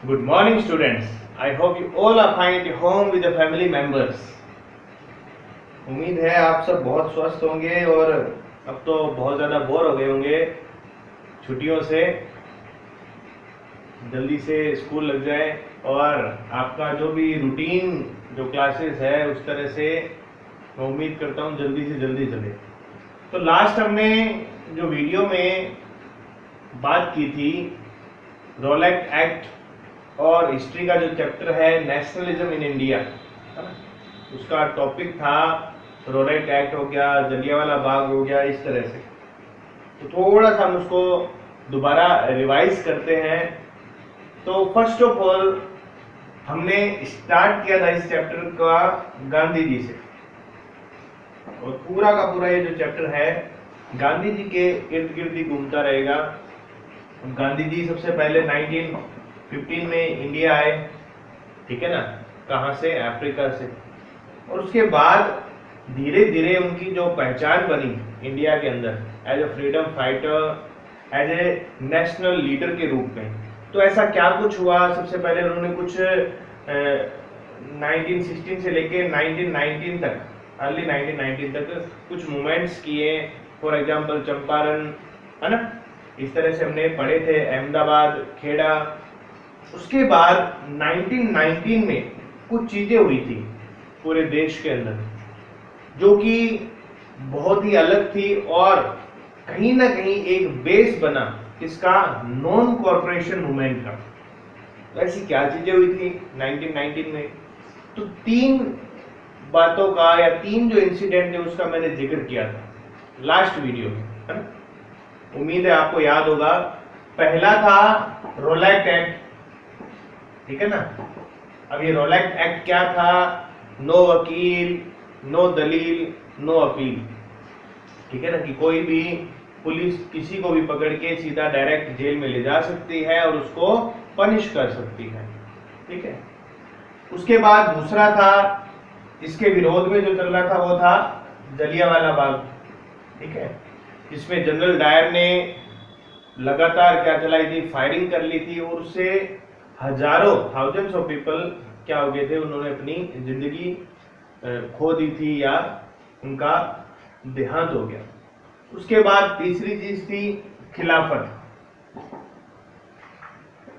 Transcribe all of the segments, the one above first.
Good morning, students. I hope you all are fine at home with the family members. उम्मीद है आप सब बहुत स्वस्थ होंगे और अब तो बहुत ज़्यादा बोर हो गए होंगे छुट्टियों से। जल्दी से स्कूल लग जाए और आपका जो भी रूटीन जो क्लासेस है उस तरह से मैं उम्मीद करता हूँ जल्दी से जल्दी चले। तो लास्ट हमने जो वीडियो में बात की थी रोलेट एक्ट और हिस्ट्री का जो चैप्टर है नेशनलिज्म इन इंडिया, उसका टॉपिक था रोलेट एक्ट हो गया, जलियांवाला बाग हो गया, इस तरह से। तो थोड़ा सा हम उसको दोबारा रिवाइज करते हैं। तो फर्स्ट ऑफ ऑल हमने स्टार्ट किया था इस चैप्टर का गांधी जी से, और पूरा का पूरा ये जो चैप्टर है गांधी जी के इर्द गिर्द ही घूमता रहेगा। गांधी जी सबसे पहले 1915 में इंडिया आए, ठीक है ना, कहाँ से? अफ्रीका से। और उसके बाद धीरे धीरे उनकी जो पहचान बनी इंडिया के अंदर as a freedom fighter, as a national leader के रूप में। तो ऐसा क्या कुछ हुआ? सबसे पहले उन्होंने कुछ 1916 से लेके 1919 तक, अर्ली 1919 तक कुछ मूवमेंट्स किए। फॉर एग्जाम्पल चंपारण, है ना, इस तरह से हमने पढ़े थे, अहमदाबाद, खेड़ा। उसके बाद 1919 में कुछ चीजें हुई थी पूरे देश के अंदर जो कि बहुत ही अलग थी और कहीं ना कहीं एक बेस बना इसका नॉन कॉर्पोरेशन मूवमेंट का। तो ऐसी क्या चीजें हुई थी 1919 में? तो तीन बातों का या तीन जो इंसिडेंट है उसका मैंने जिक्र किया था लास्ट वीडियो में, है ना। उम्मीद है आपको याद होगा। पहला था रोलेट एक्ट, ठीक है ना। अब ये रोलेट एक्ट क्या था? नो वकील, नो दलील, नो अपील, ठीक है ना, कि कोई भी पुलिस किसी को भी पकड़ के सीधा डायरेक्ट जेल में ले जा सकती है और उसको पनिश कर सकती है, ठीक है। उसके बाद दूसरा था, इसके विरोध में जो चल रहा था वो था जलियांवाला बाग, ठीक है, जिसमें जनरल डायर ने लगातार क्या चलाई थी? फायरिंग कर ली थी और उससे हजारों थाउजेंड्स ऑफ पीपल क्या हो गए थे? उन्होंने अपनी जिंदगी खो दी थी या उनका देहांत हो गया। उसके बाद तीसरी चीज थी खिलाफत।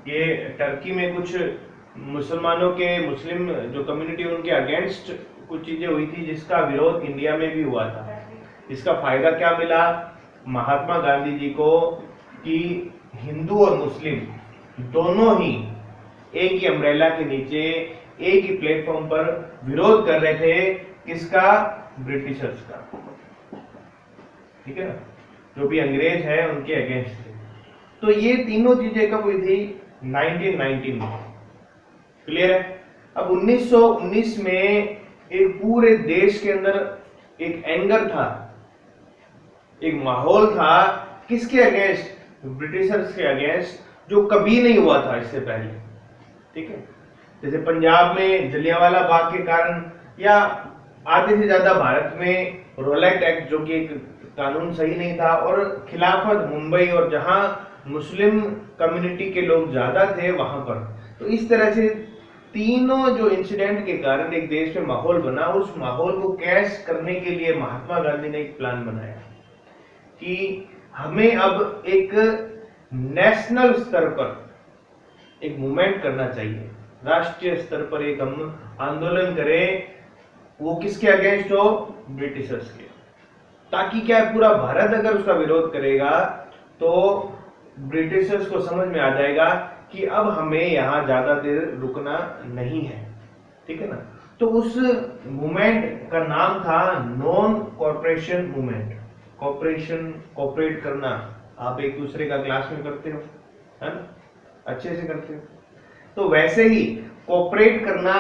ये टर्की में कुछ मुसलमानों के, मुस्लिम जो कम्युनिटी उनके अगेंस्ट कुछ चीजें हुई थी जिसका विरोध इंडिया में भी हुआ था। इसका फायदा क्या मिला महात्मा गांधी जी को कि हिंदू और मुस्लिम दोनों ही एक ही अम्ब्रेला के नीचे एक ही प्लेटफॉर्म पर विरोध कर रहे थे। किसका? ब्रिटिशर्स का, ठीक है ना, जो भी अंग्रेज है उनके अगेंस्ट थे। तो ये तीनों चीजें कब हुई थी? 1919 में। क्लियर है? अब 1919 में एक पूरे देश के अंदर एक एंगर था, एक माहौल था, किसके अगेंस्ट? ब्रिटिशर्स के अगेंस्ट, जो कभी नहीं हुआ था इससे पहले, ठीक है। जैसे पंजाब में जलियांवाला बाग के कारण या आधे से ज्यादा भारत में रोलेट एक्ट जो कि एक कानून सही नहीं था, और खिलाफत मुंबई और जहां मुस्लिम कम्युनिटी के लोग ज्यादा थे वहां पर। तो इस तरह से तीनों जो इंसिडेंट के कारण एक देश में माहौल बना। उस माहौल को कैश करने के लिए महात्मा गांधी ने एक प्लान बनाया कि हमें अब एक नेशनल स्तर पर एक मूवमेंट करना चाहिए, राष्ट्रीय स्तर पर एक हम आंदोलन करें। वो किसके अगेंस्ट हो? ब्रिटिशर्स के। ताकि क्या है, पूरा भारत अगर उसका विरोध करेगा तो ब्रिटिशर्स को समझ में आ जाएगा कि अब हमें यहाँ ज्यादा देर रुकना नहीं है, ठीक है ना। तो उस मूवमेंट का नाम था non corporation movement. Corporation, corporate करना, आप एक दूसरे का क्लास में करते हो, है ना, अच्छे से करते हो। तो वैसे ही कॉर्पोरेट करना,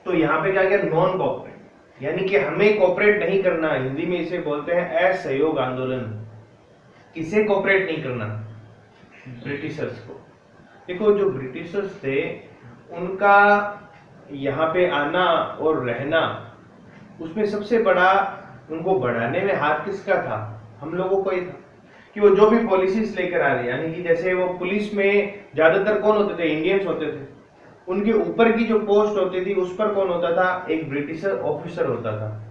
तो यहाँ पे क्या किया? नॉन कॉर्पोरेट, यानी कि हमें कॉर्पोरेट नहीं करना। हिंदी में इसे बोलते हैं असहयोग आंदोलन। किसे कॉर्पोरेट नहीं करना? ब्रिटिशर्स को। देखो, जो ब्रिटिशर्स थे उनका यहाँ पे आना और रहना, उसमें सबसे बड़ा उनको बढ़ाने में हाथ किसका था? हम लोगों का ही था। कि वो जो भी पॉलिसीज लेकर आ रही है, यानी कि जैसे वो पुलिस में ज्यादातर कौन होते थे, इंडियंस होते थे, उनके ऊपर की जो पोस्ट होती थी उस पर कौन होता था, एक ब्रिटिशर ऑफिसर होता था।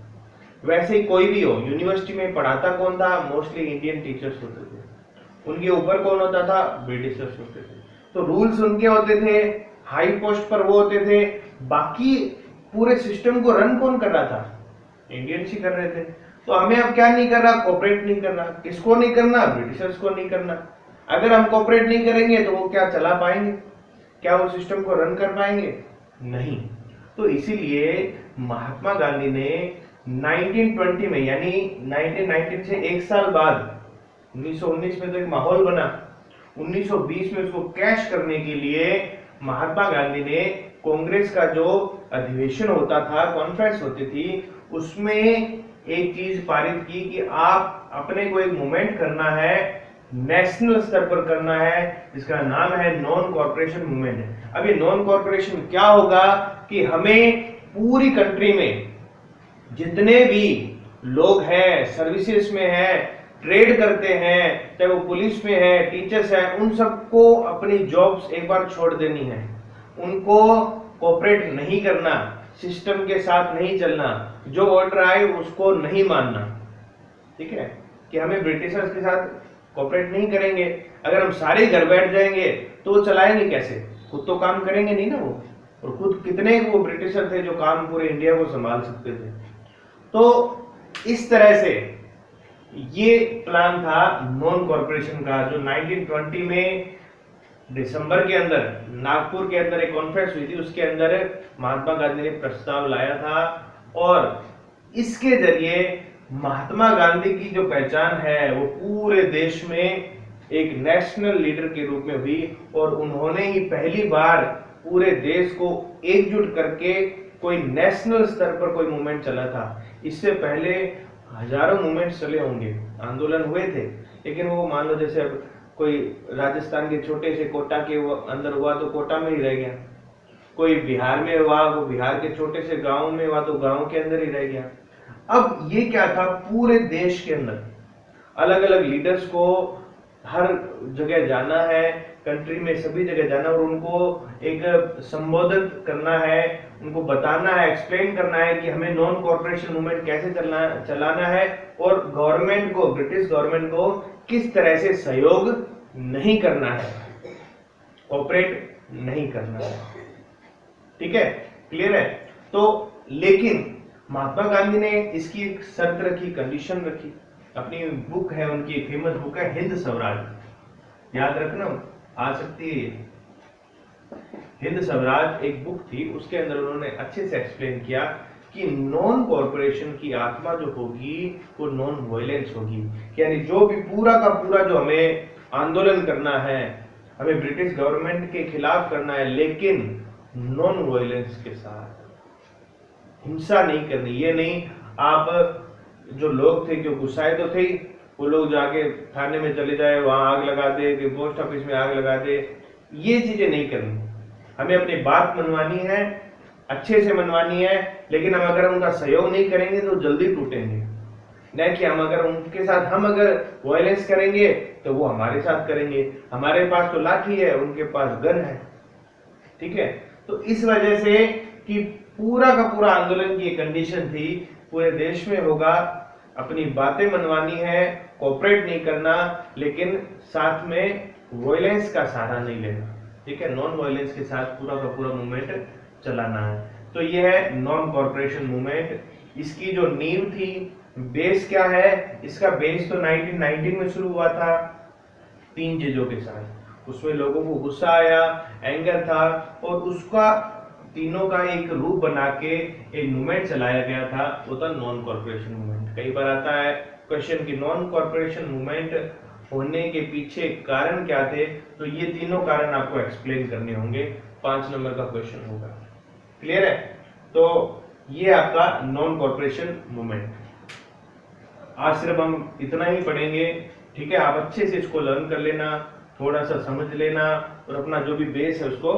वैसे ही कोई भी हो, यूनिवर्सिटी में पढ़ाता कौन था, मोस्टली इंडियन टीचर्स होते थे, उनके ऊपर कौन होता था, ब्रिटिशर्स होते थे। तो रूल्स उनके होते थे, हाई पोस्ट पर वो होते थे, बाकी पूरे सिस्टम को रन कौन कर रहा था, इंडियंस ही कर रहे थे। तो हमें अब क्या नहीं कर रहा, कोऑपरेट नहीं कर रहा। किसको नहीं करना, ब्रिटिशर्स को नहीं करना। अगर हम कोऑपरेट नहीं करेंगे तो वो क्या चला पाएंगे, क्या वो सिस्टम को रन कर पाएंगे, नहीं। तो इसीलिए महात्मा गांधी ने 1920 में, यानी 1919 से एक साल बाद 1919 में तो एक माहौल बना, 1920 में उसको कैश करने के लिए महात्मा गांधी ने कांग्रेस का जो अधिवेशन होता था, कॉन्फ्रेंस होती थी, उसमें एक चीज पारित की कि आप अपने को एक मूवमेंट करना है, नेशनल स्तर पर करना है, जिसका नाम है नॉन कॉर्पोरेशन मूवमेंट। अब ये नॉन कॉर्पोरेशन क्या होगा कि हमें पूरी कंट्री में जितने भी लोग हैं, सर्विसेज में हैं, ट्रेड करते हैं, चाहे वो पुलिस में है, टीचर्स है, उन सबको अपनी जॉब्स एक बार छोड़ देनी है। उनको कोऑपरेट नहीं करना, सिस्टम के साथ नहीं चलना, जो ऑर्डर आए उसको नहीं मानना। ठीक है, कि हमें ब्रिटिशर्स के साथ कोऑपरेट नहीं करेंगे। अगर हम सारे घर बैठ जाएंगे तो वो चलाएंगे कैसे, खुद तो काम करेंगे नहीं ना वो। और खुद कितने वो ब्रिटिशर थे जो काम पूरे इंडिया को संभाल सकते थे। तो इस तरह से ये प्लान था नॉन कॉर्पोरेशन का, जो 1920 में दिसंबर के अंदर नागपुर के अंदर एक कॉन्फ्रेंस हुई थी, उसके अंदर महात्मा गांधी ने प्रस्ताव लाया था। और इसके जरिए महात्मा गांधी की जो पहचान है वो पूरे देश में एक नेशनल लीडर के रूप में हुई, और उन्होंने ही पहली बार पूरे देश को एकजुट करके कोई नेशनल स्तर पर कोई मूवमेंट चला था। इससे पहले हजारों मूवमेंट्स चले होंगे, आंदोलन हुए थे, लेकिन वो मान लो जैसे अब कोई राजस्थान के छोटे से कोटा के अंदर हुआ तो कोटा में ही रह गया, कोई बिहार में हुआ वो बिहार के छोटे से गांव में हुआ तो गांव के अंदर ही रह गया। अब ये क्या था, पूरे देश के अंदर अलग अलग लीडर्स को हर जगह जाना है, कंट्री में सभी जगह जाना, और उनको एक संबोधित करना है, उनको बताना है, एक्सप्लेन करना है कि हमें नॉन कॉर्पोरेशन मूवमेंट कैसे चलाना है, और गवर्नमेंट को, ब्रिटिश गवर्नमेंट को किस तरह से सहयोग नहीं करना है, कोऑपरेट नहीं करना है। ठीक है, क्लियर है। तो लेकिन महात्मा गांधी ने इसकी एक शर्त रखी, कंडीशन रखी। अपनी बुक है, उनकी फेमस बुक है हिंद स्वराज, याद रखना, आ सकती है। हिंद स्वराज एक बुक थी, उसके अंदर उन्होंने अच्छे से एक्सप्लेन किया कि नॉन कॉर्पोरेशन की आत्मा जो होगी वो नॉन वायलेंस होगी। यानी जो भी पूरा का पूरा जो हमें आंदोलन करना है, हमें ब्रिटिश गवर्नमेंट के खिलाफ करना है, लेकिन नॉन वायलेंस के साथ, हिंसा नहीं करनी। ये नहीं आप जो लोग थे जो गुस्साए तो थे, वो लोग जाके थाने में चले जाए, वहां आग लगा दे, कि पोस्ट ऑफिस में आग लगा दे, ये चीजें नहीं करनी। हमें अपनी बात मनवानी है, अच्छे से मनवानी है, लेकिन हम अगर उनका सहयोग नहीं करेंगे तो जल्दी टूटेंगे। नहीं कि हम अगर उनके साथ हम अगर वायलेंस करेंगे तो वो हमारे साथ करेंगे। हमारे पास तो लाठी है, उनके पास गन है। ठीक है, तो इस वजह से कि पूरा का पूरा आंदोलन की कंडीशन थी, पूरे देश में होगा, अपनी बातें मनवानी है, कोऑपरेट नहीं करना, लेकिन साथ में वायलेंस का सहारा नहीं लेना। ठीक है, नॉन वायलेंस के साथ पूरा का पूरा मूवमेंट चलाना है। तो ये है नॉन कॉर्पोरेशन मूवमेंट। इसकी जो नींव थी, बेस क्या है, इसका बेस तो 1919 में शुरू हुआ था 3 चीजों के साथ। उसमें लोगों को गुस्सा आया, एंगर था, और उसका तीनों का एक रूप बना के एक मूवमेंट चलाया गया था, वो था नॉन कॉर्पोरेशन मूवमेंट। कई बार आता है क्वेश्चन कि नॉन कॉर्पोरेशन मूवमेंट होने के पीछे कारण क्या थे, तो ये तीनों कारण आपको एक्सप्लेन करने होंगे, 5 नंबर का क्वेश्चन होगा। क्लियर है। तो ये आपका नॉन कॉर्पोरेशन मूवमेंट। आज सिर्फ हम इतना ही पढ़ेंगे। ठीक है, आप अच्छे से इसको लर्न कर लेना, थोड़ा सा समझ लेना, और अपना जो भी बेस है उसको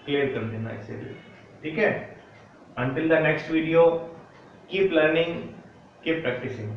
क्लियर कर देना इससे। ठीक है, until the next video, keep learning, keep practicing.